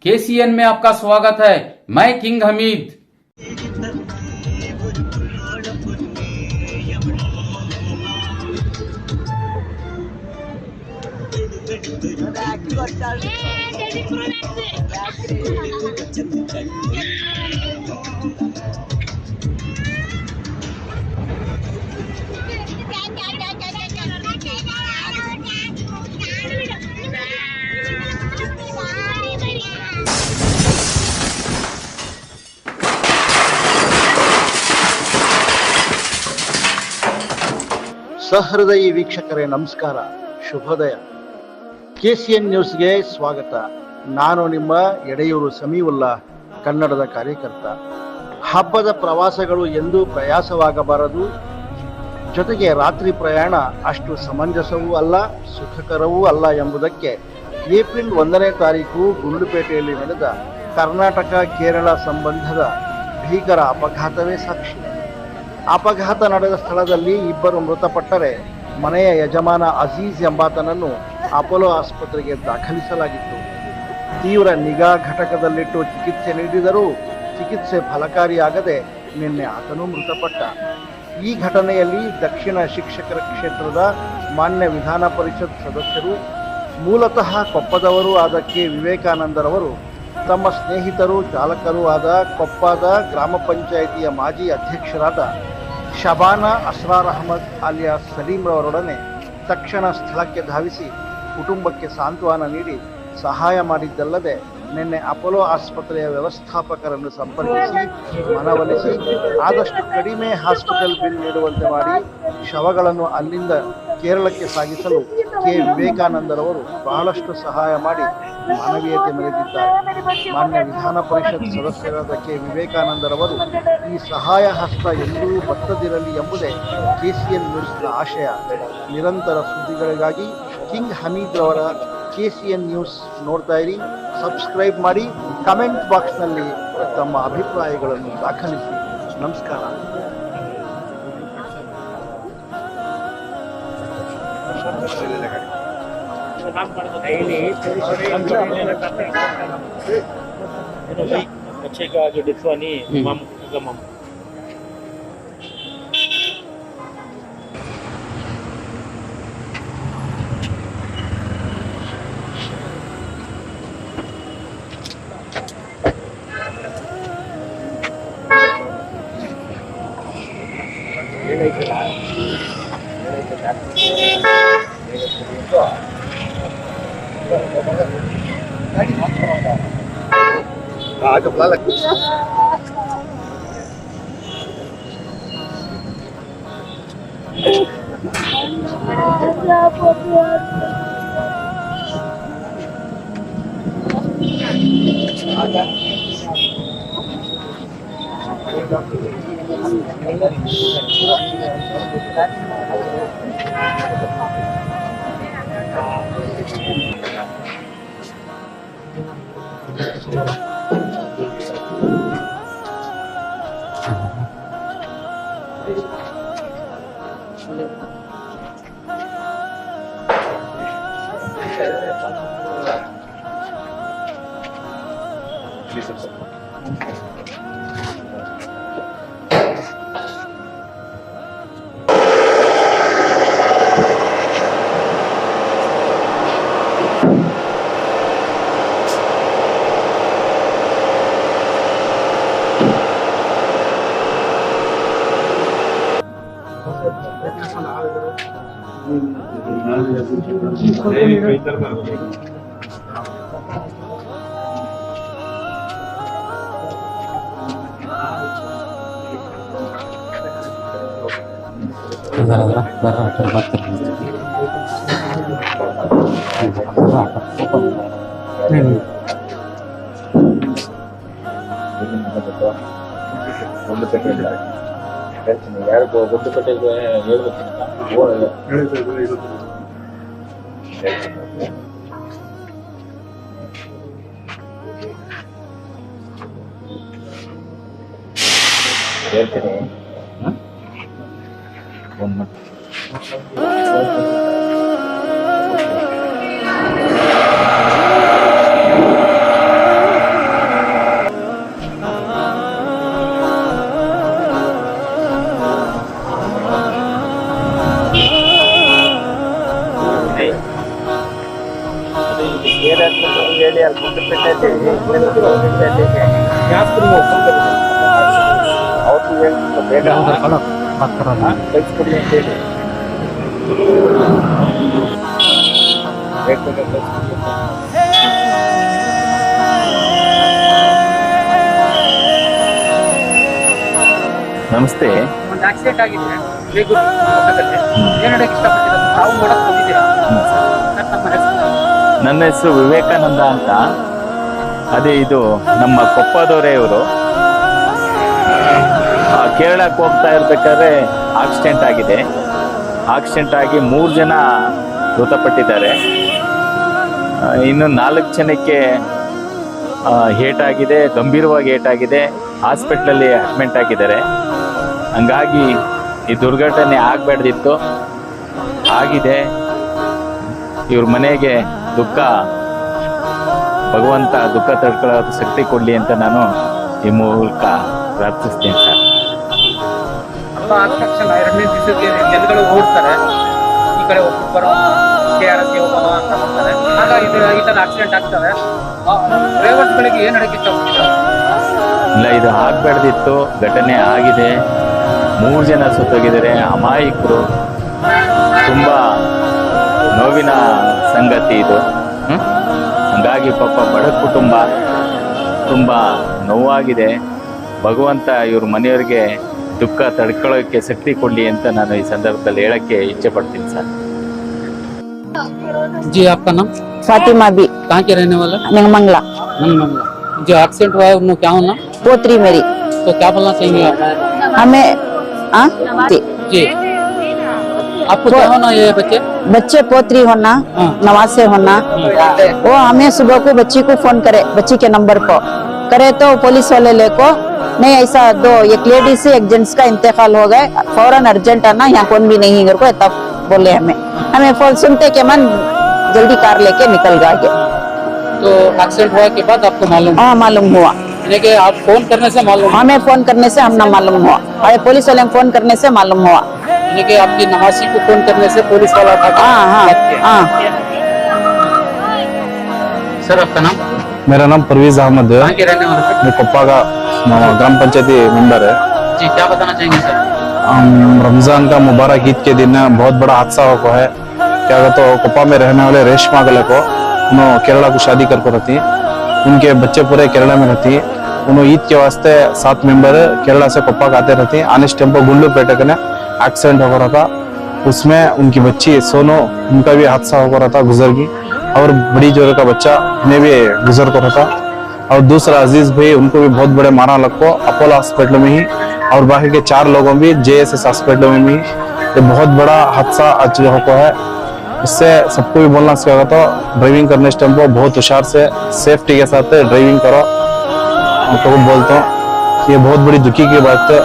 KCN में आपका स्वागत है। मैं किंग हमीद। ಸಹೃದಯಿ ವೀಕ್ಷಕರೇ ನಮಸ್ಕಾರ, ಶುಭೋದಯ. KCN ನ್ಯೂಸ್ಗೆ ಸ್ವಾಗತ. ನಾನು ನಿಮ್ಮ ಎಡೆಯೂರು ಸಮೀವುಲ್ಲಾ, ಕನ್ನಡದ ಕಾರ್ಯಕರ್ತ. ಹಬ್ಬದ ಪ್ರವಾಸಗಳು ಎಂದೂ ಪ್ರಯಾಸವಾಗಬಾರದು. ಜೊತೆಗೆ ರಾತ್ರಿ ಪ್ರಯಾಣ ಅಷ್ಟು ಸಮಂಜಸವೂ ಅಲ್ಲ, ಸುಖಕರವೂ ಅಲ್ಲ ಎಂಬುದಕ್ಕೆ ಏಪ್ರಿಲ್ 1ನೇ ತಾರೀಕು ಗುಂಡ್ಲುಪೇಟೆಯಲ್ಲಿ ನಡೆದ ಕರ್ನಾಟಕ ಕೇರಳ ಸಂಬಂಧದ ಭೀಕರ ಅಪಘಾತವೇ ಸಾಕ್ಷಿ. ಅಪಘಾತ ನಡೆದ ಸ್ಥಳದಲ್ಲಿ ಇಬ್ಬರು ಮೃತಪಟ್ಟರೆ ಮನೆಯ ಯಜಮಾನ ಅಜೀಜ್ ಎಂಬಾತನನ್ನು ಅಪೋಲೋ ಆಸ್ಪತ್ರೆಗೆ ದಾಖಲಿಸಲಾಗಿತ್ತು. ತೀವ್ರ ನಿಗಾ ಘಟಕದಲ್ಲಿಟ್ಟು ಚಿಕಿತ್ಸೆ ನೀಡಿದರೂ ಚಿಕಿತ್ಸೆ ಫಲಕಾರಿಯಾಗದೆ ನಿನ್ನೆ ಆತನು ಮೃತಪಟ್ಟ. ಈ ಘಟನೆಯಲ್ಲಿ ದಕ್ಷಿಣ ಶಿಕ್ಷಕರ ಕ್ಷೇತ್ರದ ಮಾನ್ಯ ವಿಧಾನ ಪರಿಷತ್ ಸದಸ್ಯರು, ಮೂಲತಃ ಕೊಪ್ಪದವರೂ ಆದ ಕೆ ವಿವೇಕಾನಂದರವರು ತಮ್ಮ ಸ್ನೇಹಿತರು, ಚಾಲಕರೂ ಆದ ಕೊಪ್ಪದ ಗ್ರಾಮ ಪಂಚಾಯಿತಿಯ ಮಾಜಿ ಅಧ್ಯಕ್ಷರಾದ ಶಬಾನಾ ಅಸ್ರಾರ್ ಅಹಮದ್ ಅಲಿಯಾಸ್ ಸಲೀಂರವರೊಡನೆ ತಕ್ಷಣ ಸ್ಥಳಕ್ಕೆ ಧಾವಿಸಿ ಕುಟುಂಬಕ್ಕೆ ಸಾಂತ್ವನ ನೀಡಿ ಸಹಾಯ ಮಾಡಿದ್ದಲ್ಲದೆ ನಿನ್ನೆ ಅಪೋಲೋ ಆಸ್ಪತ್ರೆಯ ವ್ಯವಸ್ಥಾಪಕರನ್ನು ಸಂಪರ್ಕಿಸಿ ಮನವೊಲಿಸಿ ಆದಷ್ಟು ಕಡಿಮೆ ಹಾಸ್ಪಿಟಲ್ ಬಿಲ್ ನೀಡುವಂತೆ ಮಾಡಿ ಶವಗಳನ್ನು ಅಲ್ಲಿಂದ ಕೇರಳಕ್ಕೆ ಸಾಗಿಸಲು ಕೆ ವಿವೇಕಾನಂದರವರು ಬಹಳಷ್ಟು ಸಹಾಯ ಮಾಡಿ ಮಾನವೀಯತೆ ಮೆರೆದಿದ್ದಾರೆ. ಮಾನ್ಯ ವಿಧಾನ ಪರಿಷತ್ ಸದಸ್ಯರಾದ ಕೆ ವಿವೇಕಾನಂದರವರು ಈ ಸಹಾಯ ಹಸ್ತ ಎಂದೂ ಬತ್ತದಿರಲಿ ಎಂಬುದೇ KCN ನ್ಯೂಸ್ನ ಆಶಯ. ನಿರಂತರ ಸುದ್ದಿಗಳಿಗಾಗಿ ಕಿಂಗ್ ಹಮೀದ್ ರವರ KCN ನ್ಯೂಸ್ ನೋಡ್ತಾ ಇರಿ, ಸಬ್ಸ್ಕ್ರೈಬ್ ಮಾಡಿ, ಕಮೆಂಟ್ ಬಾಕ್ಸ್ನಲ್ಲಿ ತಮ್ಮ ಅಭಿಪ್ರಾಯಗಳನ್ನು ದಾಖಲಿಸಿ. ನಮಸ್ಕಾರ. बच्चे का जो डिस्वानी मम गमम ಯಾರು ಗುಂಡ್ಲುಪೇಟೆಗೆ ಹೇಳ್ತೀನಿ. ಬೇಗ ಕಳಿಸ್ಕೊಡಿ ಅಂತ ಹೇಳಿ ಬೇಗ ಕಳಿಸ್ಕೊಡಿ. ನಮಸ್ತೆ. ಒಂದು ಆಕ್ಸಿಡೆಂಟ್ ಆಗಿದೆ ಬೇಗೂರು ಪಕ್ಕದಲ್ಲಿ. ಏನ್ ಹೇಳಕ್ ಇಷ್ಟಪಡ್ತೀರಾ? ತಾವು ನೋಡಕ್ ಬಂದಿದ್ದೀರಾ? ಸರ್, ತಮ್ಮ ಹೆಸರು? ನನ್ನ ಹೆಸರು ವಿವೇಕಾನಂದ ಅಂತ. ಅದೇ ಇದು ನಮ್ಮ ಕೊಪ್ಪದವರೇ ಇವರು. ಕೇರಳಕ್ಕೆ ಹೋಗ್ತಾ ಇರ್ಬೇಕಾದ್ರೆ ಆಕ್ಸಿಡೆಂಟ್ ಆಗಿದೆ. ಆಕ್ಸಿಡೆಂಟ್ ಆಗಿ 3 ಜನ ಮೃತಪಟ್ಟಿದ್ದಾರೆ. ಇನ್ನು 4 ಜನಕ್ಕೆ ಏಟಾಗಿದೆ, ಗಂಭೀರವಾಗಿ ಏಟಾಗಿದೆ. ಹಾಸ್ಪಿಟ್ಲಲ್ಲಿ ಅಡ್ಮಿಟ್ ಆಗಿದ್ದಾರೆ. ಹಂಗಾಗಿ ಈ ದುರ್ಘಟನೆ ಆಗಬಾರ್ದಿತ್ತು, ಆಗಿದೆ. ಇವ್ರ ಮನೆಗೆ ದುಃಖ, ಭಗವಂತ ದುಃಖ ತಡ್ಕೊಳ್ಳೋ ಶಕ್ತಿ ಕೊಡಲಿ ಅಂತ ನಾನು ಈ ಮೂಲಕ ಪ್ರಾರ್ಥಿಸ್ತೀನಿ ಸರ್. ಹಬ್ಬ ಆದ ತಕ್ಷಣ 2ನೇ ದಿವಸಕ್ಕೆ ಜನಗಳು ಓಡ್ತಾರೆ. ಈ ಕಡೆ ಒಬ್ಬರು KRSಗೆ ಹೋಗೋಣ ಅಂತ ಬರ್ತಾರೆ. ಆಗ ಈ ತರ ಆಕ್ಸಿಡೆಂಟ್ ಆಗ್ತದೆ. ಡ್ರೈವರ್ಸ್ಗಳಿಗೆ ಏನ್ ಹೇಳಕ್ ಇಷ್ಟಪಡ್ತೀರಾ? ಇಲ್ಲ, ಇದು ಆಗಬಾರ್ದಿತ್ತು, ಘಟನೆ ಆಗಿದೆ. 3 ಜನ ಸತ್ತೋಗಿದ್ದಾರೆ, ಅಮಾಯಕರು. ತುಂಬ ನೋವಿನ ಸಂಗತಿ ಇದು. ಹಂಗಾಗಿ ಪಾಪ ಬಡ ಕುಟುಂಬ, ತುಂಬ ನೋವಾಗಿದೆ. ಭಗವಂತ ಇವ್ರ ಮನೆಯವರಿಗೆ ದುಃಖ ತಡ್ಕೊಳ್ಳೋಕ್ಕೆ ಶಕ್ತಿ ಕೊಡಲಿ ಅಂತ ನಾನು ಈ ಸಂದರ್ಭದಲ್ಲಿ ಹೇಳಕ್ಕೆ ಇಚ್ಛೆ ಪಡ್ತೀನಿ ಸರ್. जी, आपका नाम? फातिमा बी, कहाँ के रहने वाला? नंगमंगला। नंगमंगला। जो एक्सीडेंट हुआ है उन्होंने क्या होना? पोत्री मेरी। तो क्या बोलना चाहेंगे आप? हमें जी, आपको क्या होना ये बच्चे? बच्चे पोत्री होना, हाँ। नवासे होना। वो हमें सुबह को बच्ची को फोन करे, बच्ची के नंबर को करे तो पुलिस वाले लेको नहीं, ऐसा 2 एक लेडीज से एक जेंट्स का इंतकाल हो गए, फौरन अर्जेंट आना, यहाँ कौन भी नहीं है को तब बोले हमें फोन सुनते के मन जल्दी कार लेके निकल गए। तो एक्सीडेंट हुआ के बाद आपको मालूम? हाँ, मालूम हुआ। यानी कि आप फोन करने से मालूम? हमें फोन करने से हम ना मालूम हुआ, अरे पुलिस वाले फोन करने से मालूम हुआ। यानी कि आपकी नवासी को फोन करने से पुलिस वाला था? हाँ हाँ हाँ। सर, आपका नाम? मेरा नाम परवेज अहमद है। कहाँ के रहने वाले सर? मैं कोप्पा का ग्राम पंचायती मेंबर है। जी, क्या बताना चाहेंगे सर? रमजान का मुबारक ईद के दिन बहुत बड़ा हादसा हुआ है। क्या कहते हो, कोप्पा में रहने वाले रेशमा गले को उन्होंने केरला को शादी करके रहती, उनके बच्चे पूरे केरला में रहती। उन्होंने ईद के वास्ते 7 मेंबर केरला से कोप्पा का आते रहती। आने टेम्पो गुंडलूपेटे का एक्सीडेंट हो रहा था, उसमें उनकी बच्ची सोनो, उनका भी हादसा हो रहा था, गुजर गई। और बड़ी जोर का बच्चा ने भी गुजर को रहा था। और दूसरा अजीज भाई, उनको भी बहुत बड़े मारा लग को अपोलो हॉस्पिटल में ही, और बाकी के 4 लोगों भी JSS हॉस्पिटल में भी। ये बहुत बड़ा हादसा आज हो है। इससे सबको भी बोलना चाहिए तो ड्राइविंग करने टाइम को बहुत होशियार से सेफ्टी के साथ ड्राइविंग करो। तो बोलता हूँ ये बहुत बड़ी दुखी की बात है।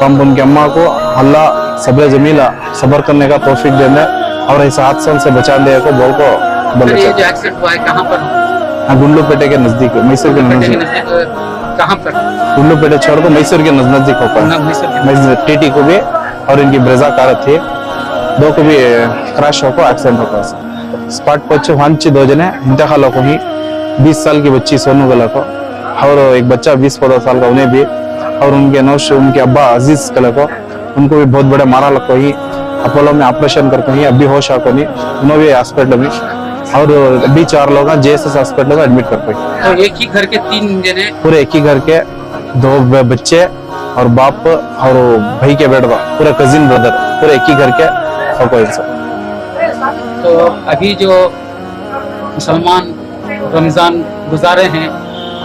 हम उनकी अम्मा को अल्लाह सब्र जमीला सब्र करने का तौफीक देने और ऐसा हादसों से बचा दे को बोल को सर, बोले। ये जो एक्सीडेंट हुआ है कहाँ पर? गुंडलूपेटे के नजदीक, मैसूर के नजदीक। कहाँ पर? गुंडलूपेटे छोड़ को मैसूर के नजदीक होता है। मैसूर TT को भी और इनकी ब्रेजा कार थी, 2 को भी क्रैश होकर एक्सीडेंट होता है। स्पॉट पर 2 जने इंतकाल को ही 20 साल की बच्ची सोनू गला को और एक बच्चा 20-15 साल का उन्हें भी, और उनके नौश उनके अब्बा अजीज गला को उनको भी बहुत बड़े मारा लग को ही अपोलो में ऑपरेशन करके ही अभी होश आको नहीं, उन्होंने भी हॉस्पिटल में। और अभी 4 लोग JSS हॉस्पिटल में एडमिट कर पाए। तो एक ही घर के 3 जने? पूरे एक ही घर के 2 बच्चे और बाप और भाई के बेटा, पूरे कजिन ब्रदर, पूरे एक ही घर के कोई सब। तो अभी जो मुसलमान रमजान गुजारे हैं,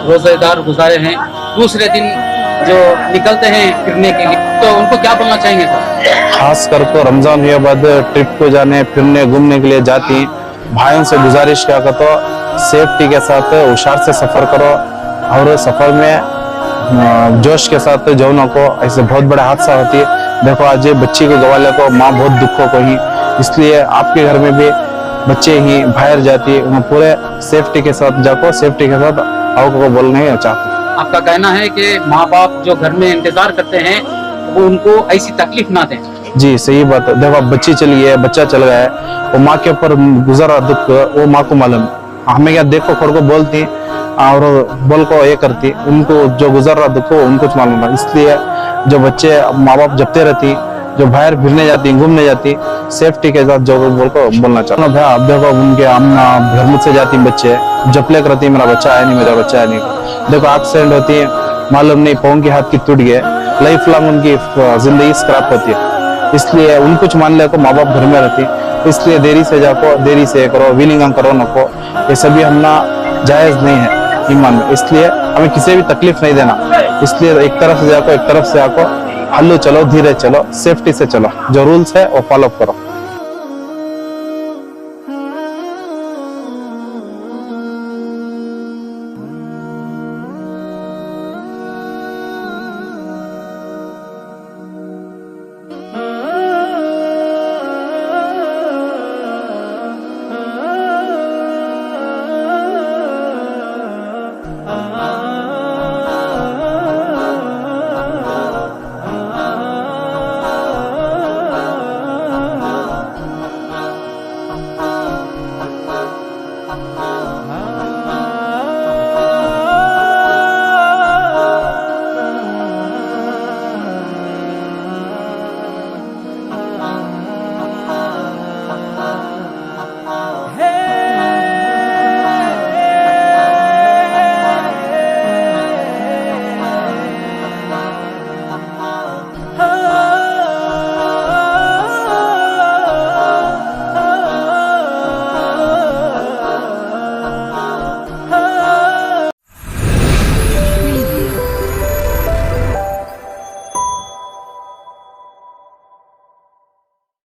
रोजेदार गुजारे हैं, दूसरे दिन जो निकलते हैं फिरने के लिए, तो उनको क्या बोलना चाहेंगे सर? खास कर तो रमजान हुए बाद ट्रिप को जाने फिरने घूमने के लिए जाती भाइयों से गुजारिश क्या करते, सेफ्टी के साथ होशियार से सफर करो और सफर में जोश के साथ जो न को ऐसे बहुत बड़ा हादसा होती है। देखो आज ये बच्ची को गवाले को माँ बहुत दुखों को ही, इसलिए आपके घर में भी बच्चे ही बाहर जाती है, उन्हें पूरे सेफ्टी के साथ जाको, सेफ्टी के साथ आओ को बोलने चाहते। आपका कहना है कि माँ बाप जो घर में इंतजार करते हैं वो उनको ऐसी तकलीफ ना दें? जी सही बात है। देखो बच्ची चली है, बच्चा चल गया है, वो माँ के ऊपर गुजरा दुख वो माँ को मालूम। हमें क्या देखो खोड़ को बोलती और बोल को ये करती, उनको जो गुजर रहा दुख उनको मालूम है। इसलिए जो बच्चे माँ बाप जपते रहती, जो बाहर फिरने जाती घूमने जाती, सेफ्टी के साथ जो बोल को बोलना चाहता हूँ। भैया अब देखो उनके अम्मा घर से जाती बच्चे जपले करती, मेरा बच्चा है नहीं, मेरा बच्चा है नहीं। देखो एक्सीडेंट होती है, मालूम नहीं पाँव की हाथ की टूट गए, लाइफ लॉन्ग उनकी जिंदगी स्क्रैप होती है। इसलिए उन कुछ मान ले को माँ बाप घर में रहती, इसलिए देरी से जाको, देरी से करो, विलिंग करो नको, ये सभी हमना जायज नहीं है ईमान में। इसलिए हमें किसी भी तकलीफ नहीं देना, इसलिए एक तरफ से जाको एक तरफ से आको, हल्लू चलो, धीरे चलो, सेफ्टी से चलो, जो रूल्स है वो फॉलो करो।